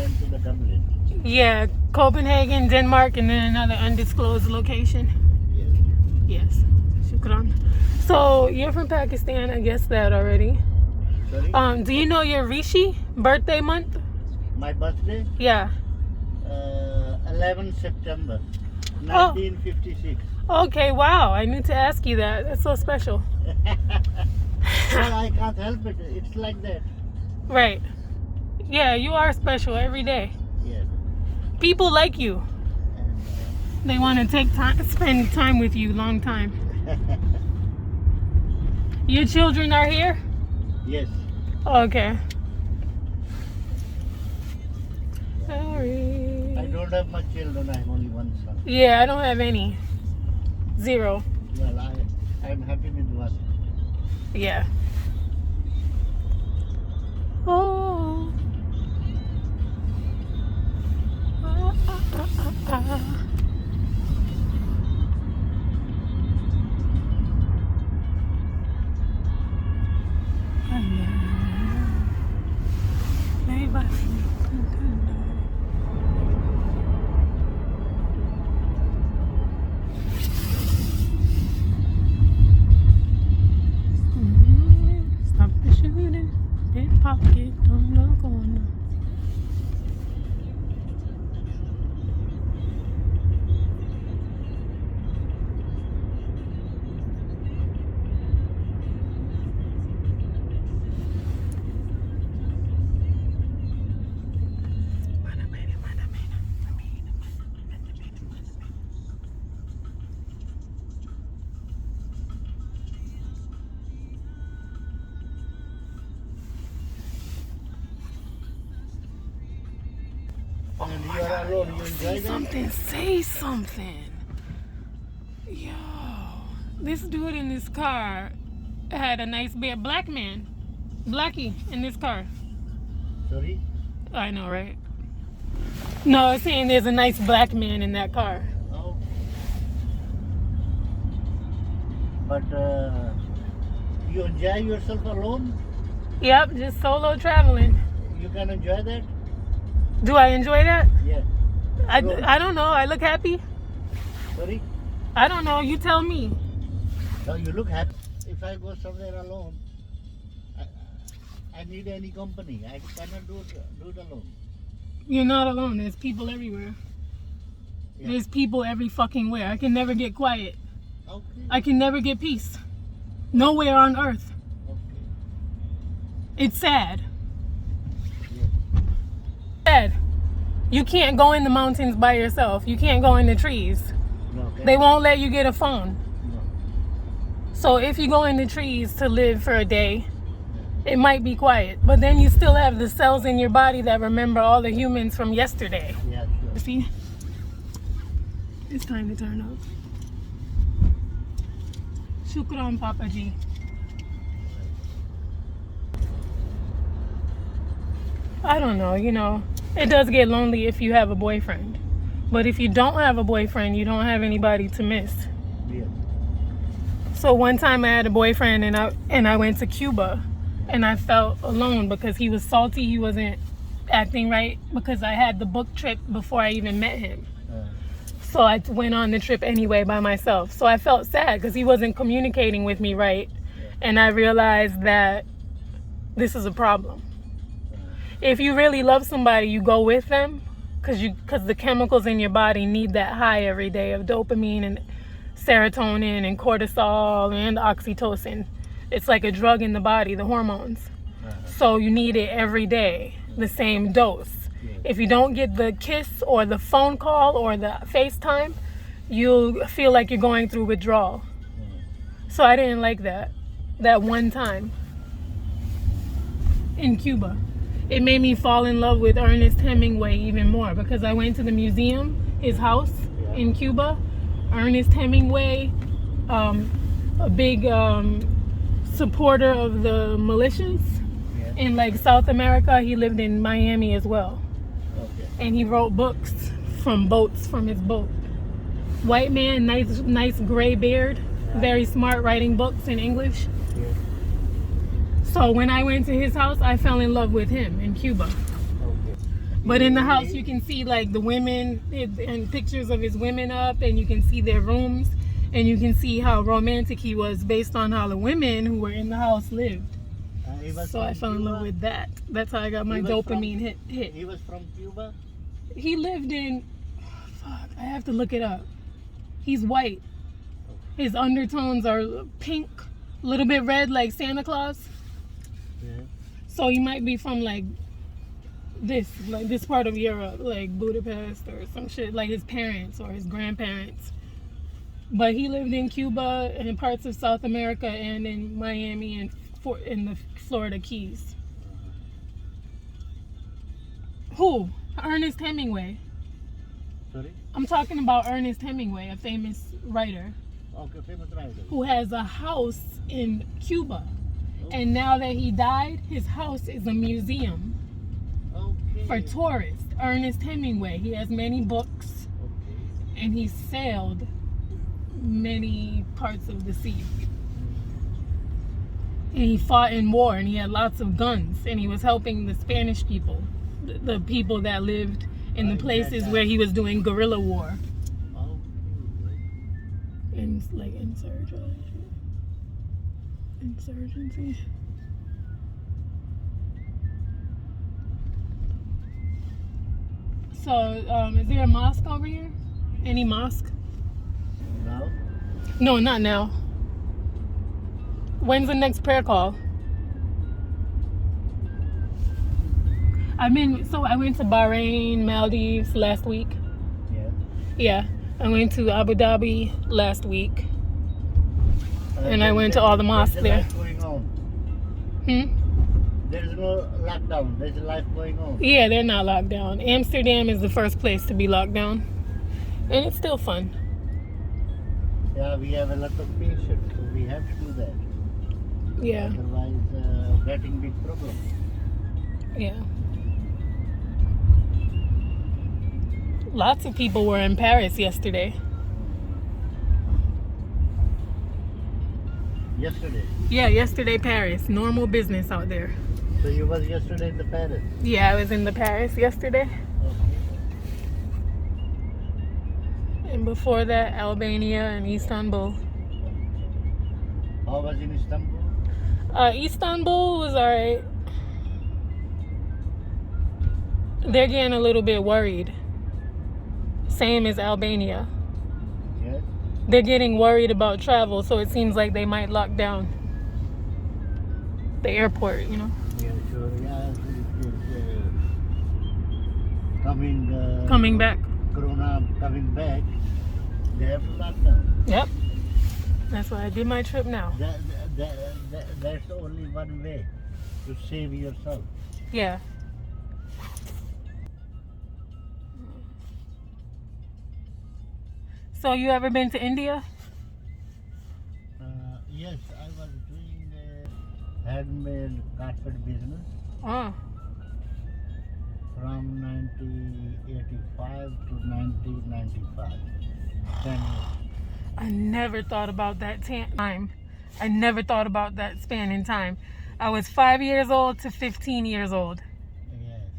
then to the Dublin. Yeah, Copenhagen, Denmark, and then another undisclosed location. Yes. Yes. Shukran. So you're from Pakistan, I guess that already. Sorry? Do you know your Rishi birthday month? My birthday? Yeah. 11 September 1956. Okay, wow. I need to ask you that. That's so special. Well, I can't help it. It's like that. Right. Yeah, you are special every day. Yes. People like you. And, They want to spend time with you long time. Your children are here? yes. Okay. Sorry. I don't have much children. I have only one son. Yeah, I don't have any. Zero. Well, I'm happy with one. Yeah. Oh. Ah, ah, ah, ah, ah. Stop the shooting, pickpocket on the corner. And you are alone. You Say enjoy that? something, say something. Yo, this dude in this car had a nice beard. Black man, Blackie in this car. Sorry? I know, right? No, I'm saying there's a nice black man in that car. Oh. But you enjoy yourself alone? Yep, just solo traveling. You can enjoy that? Do I enjoy that? Yeah. I don't know. I look happy. Sorry? I don't know. You tell me. No, you look happy. If I go somewhere alone, I need any company. I cannot do it alone. You're not alone. There's people everywhere. Yeah. There's people every fucking where. I can never get quiet. Okay. I can never get peace. Nowhere on earth. Okay. It's sad. Yeah. Sad. You can't go in the mountains by yourself. You can't go in the trees. No, okay. They won't let you get a phone. No. So if you go in the trees to live for a day, it might be quiet. But then you still have the cells in your body that remember all the humans from yesterday. Yeah, sure. See? It's time to turn up. Shukran, Papa Ji. I don't know, it does get lonely if you have a boyfriend. But if you don't have a boyfriend, you don't have anybody to miss. Yeah. So one time I had a boyfriend and I went to Cuba and I felt alone because he was salty. He wasn't acting right because I had the book trip before I even met him. So I went on the trip anyway by myself. So I felt sad because he wasn't communicating with me right. And I realized that this is a problem. If you really love somebody, you go with them because the chemicals in your body need that high every day of dopamine and serotonin and cortisol and oxytocin. It's like a drug in the body, the hormones. So you need it every day, the same dose. If you don't get the kiss or the phone call or the FaceTime, you'll feel like you're going through withdrawal. So I didn't like that one time in Cuba. It made me fall in love with Ernest Hemingway even more because I went to the museum, his house in Cuba. Ernest Hemingway, a big supporter of the militias in like South America. He lived in Miami as well. Okay. And he wrote books from his boat. White man, nice gray beard, very smart, writing books in English. Yeah. So when I went to his house, I fell in love with him in Cuba. Okay. But in the house, you can see like the women and pictures of his women up, and you can see their rooms, and you can see how romantic he was based on how the women who were in the house lived. So I fell in love with that. That's how I got my dopamine hit. He was from Cuba? He lived in, fuck, I have to look it up. He's white. His undertones are pink, a little bit red like Santa Claus. Yeah. So he might be from like this part of Europe, like Budapest or some shit, like his parents or his grandparents. But he lived in Cuba and in parts of South America and in Miami and in the Florida Keys. Who? Ernest Hemingway. Sorry? I'm talking about Ernest Hemingway, a famous writer. Okay, famous writer. Who has a house in Cuba. And now that he died, his house is a museum for tourists. Ernest Hemingway. He has many books. Okay. And he sailed many parts of the sea. And he fought in war, and he had lots of guns, and he was helping the Spanish people, the people that lived in the places where he was doing guerrilla war. And like insurgency. So, is there a mosque over here? Any mosque? No? No, not now. When's the next prayer call? I went to Bahrain, Maldives last week. Yeah. Yeah. I went to Abu Dhabi last week. And I went to all the mosques there. There's life going on. There is no lockdown. There's life going on. Yeah, they're not locked down. Amsterdam is the first place to be locked down. And it's still fun. Yeah, we have a lot of patience, so we have to do that. Yeah. Otherwise, getting big problem. Yeah. Lots of people were in Paris yesterday. Yesterday? Yeah, yesterday Paris. Normal business out there. So you was yesterday in the Paris? Yeah, I was in the Paris yesterday. Okay. And before that, Albania and Istanbul. How was in Istanbul? Istanbul was alright. They're getting a little bit worried. Same as Albania. Yes. They're getting worried about travel, so it seems like they might lock down the airport, you know? Yeah, sure. Yeah, Coming back. Corona coming back, they have to lock down. Yep. That's why I did my trip now. That's only one way to save yourself. Yeah. So you ever been to India? Yes, I was doing a handmade carpet business Oh. from 1985 to 1995. 10 years. I never thought about that time. I never thought about that span in time. I was 5 years old to 15 years old. Yes.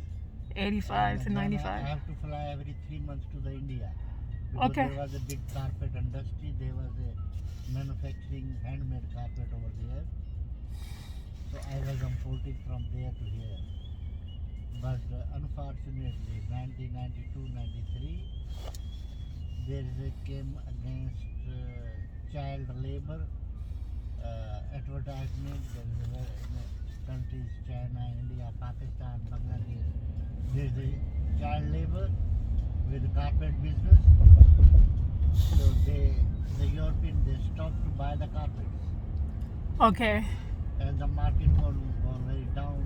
85 to And then 95. I have to fly every 3 months to the India. Because Okay. there was a big carpet industry. There was a manufacturing handmade carpet over there. So I was importing from there to here. But unfortunately, 1992-93, there came against child labor advertisement. There is in countries China, India, Pakistan, Bangladesh. There is a child labor with the carpet business. So the European, they stopped to buy the carpets. Okay. And the market gone very down.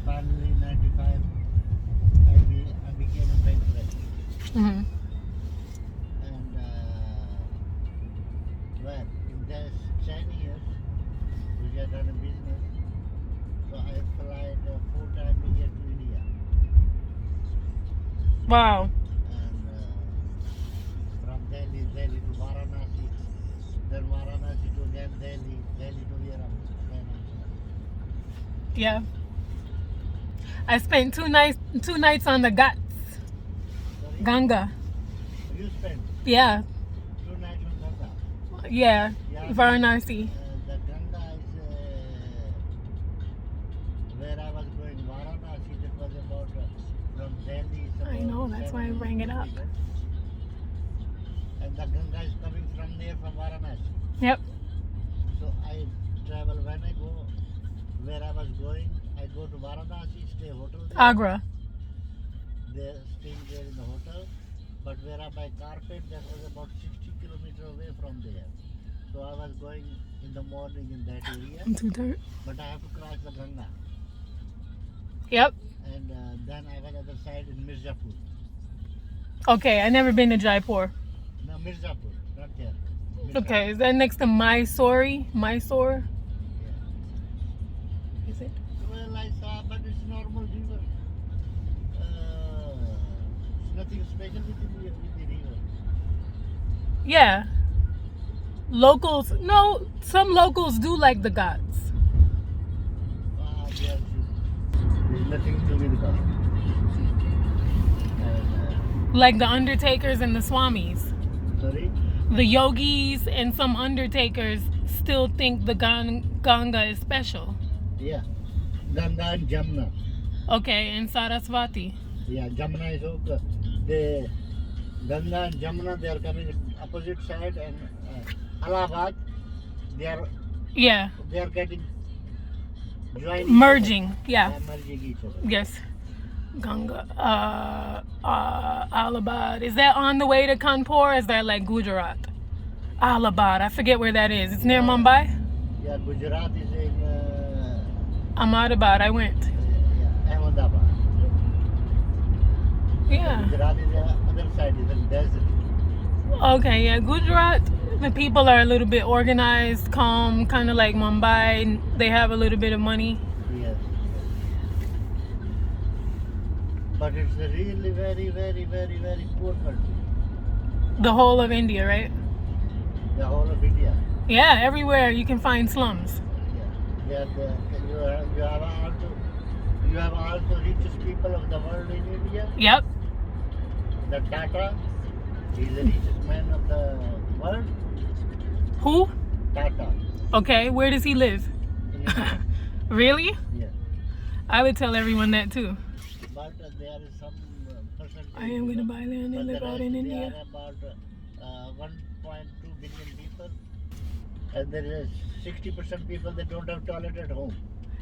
Finally, 95, I became a bankrupt. Mm-hmm. And well, in those 10 years, we had done a business. So I applied 4 times a year to India. Wow. And from Delhi to Varanasi, then Varanasi to again Delhi to here. Yeah. I spent two nights on the Ghats, Sorry? Ganga. You spent Yeah, 2 nights on Ganga. yeah, Yeah, Varanasi. the Ganga is where I was going. Varanasi, that was about from Delhi. It's I about know, that's why I bring it up. kilometers. And the Ganga is coming from there, from Varanasi. Yep. So I travel when I go where I was going. I go to Varanasi, stay hotel there. Agra. They're staying there in the hotel. But where I buy carpet, that was about 60 kilometers away from there. So I was going in the morning in that area. I'm too tired. But I have to cross the Ganga. Yep. And then I was other side in Mirzapur. Okay, I never been to Jaipur. No, Mirzapur, not there. Okay, is that next to Mysore? Mysore? Yeah. Is it? Well, I saw, but it's normal river. It's nothing special with the river. Yeah. Locals, no, some locals do like the Ghats. There's nothing to be done. And, Like the undertakers and the swamis. sorry? The yogis and some undertakers still think the Ganga is special. Yeah. Ganga and Jamna. Okay, and Saraswati. Yeah, Jamna is okay. The Ganga and Jamna, they are coming opposite side, and Allahabad, they are getting joining. Merging, yeah. Merging each other. Yes. Ganga. Allahabad. Is that on the way to Kanpur or is that like Gujarat? Allahabad. I forget where that is. It's near Mumbai? Yeah, Gujarat is in Ahmedabad. I went. Ahmedabad. Yeah. Gujarat is the other side, is in desert. Okay, yeah. Gujarat, the people are a little bit organized, calm, kind of like Mumbai. They have a little bit of money. Yes. But it's a really very, very, very, very poor country. The whole of India, right? The whole of India. Yeah, everywhere you can find slums. Yeah. You have also richest people of the world in India. Yep. The Tata, he's the richest man of the world. Who? Tata. Okay, where does he live? In India. Really? Yeah. I would tell everyone that too. But there is some percentage. I am going to buy land and live out in India. There are about 1.2 billion people. And there is 60% people that don't have toilet at home.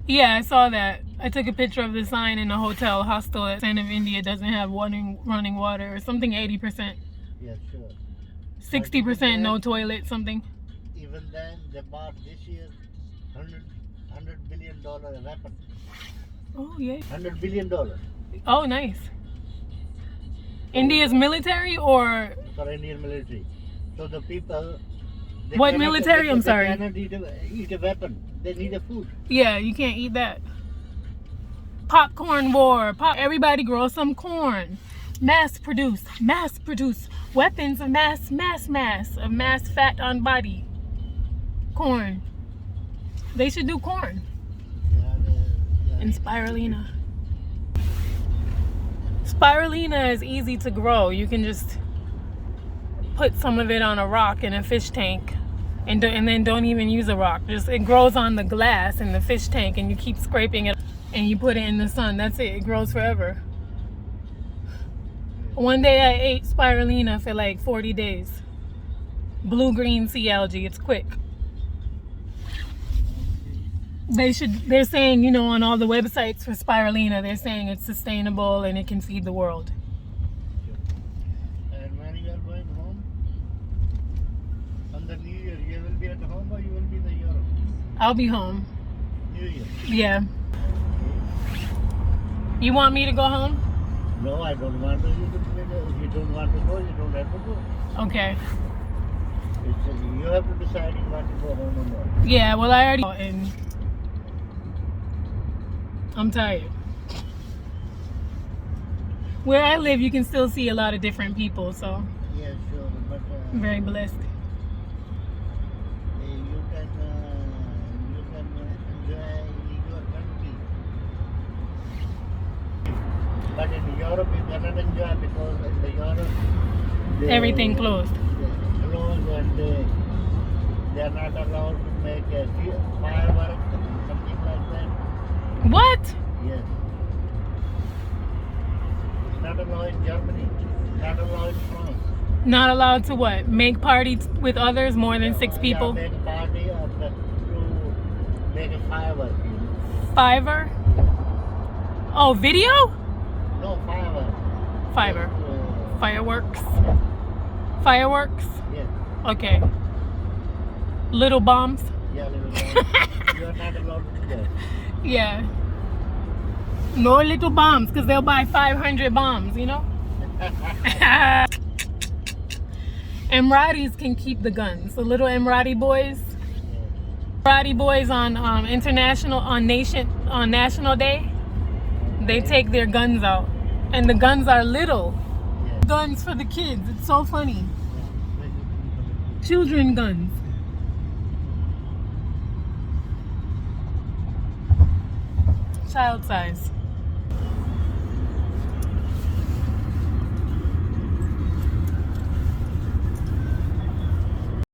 Yeah, I saw that. I took a picture of the sign in a hotel hostel at San of India doesn't have running water or something 80%. Yeah, sure. 60% no toilet, something. Even then, they bought this year $100 billion a weapon. Oh, yeah. $100 billion Oh, nice. India's military or for Indian military. So the people. what military? I'm sorry. They cannot eat a weapon. They need a food. Yeah, you can't eat that. Popcorn war. Everybody grow some corn. Mass produce weapons of mass fat on body. Corn. They should do corn. And spirulina. Spirulina is easy to grow. You can just put some of it on a rock in a fish tank and then don't even use a rock. Just it grows on the glass in the fish tank and you keep scraping it and you put it in the sun. That's it. It grows forever. One day I ate spirulina for like 40 days. Blue-green sea algae. It's quick. They're saying, you know, on all the websites for spirulina, they're saying it's sustainable and it can feed the world. And when you are going home, on the New Year, you will be at home or you will be in the Europe? I'll be home. New Year? Yeah. You want me to go home? No, I don't want to. If you don't want to go, you don't have to go. Okay. You have to decide if you want to go home or not. Yeah, well, I already... And I'm tired. Where I live, you can still see a lot of different people, so Yeah, sure, but I'm very blessed. you can enjoy your country. But in Europe you cannot enjoy because in the Europe Everything closed. They close and they are not allowed to make a fireworks, something like that. What? Yes. It's not allowed in Germany. Not allowed in France. Not allowed to what? Make parties with others more than 6 people? Yeah, make a party or to make a firework. You know? Fiverr? Oh, video? No, firework. Fiverr. Just, Fireworks. Fireworks? yes. Okay. Little bombs? Yeah, you are not allowed to do that. Yeah. No little bombs, because they'll buy 500 bombs, you know? Emiratis can keep the guns. The little Emirati boys. Emirati boys on National Day, they take their guns out. And the guns are little. Yeah. Guns for the kids. It's so funny. Yeah. Children guns. Child size.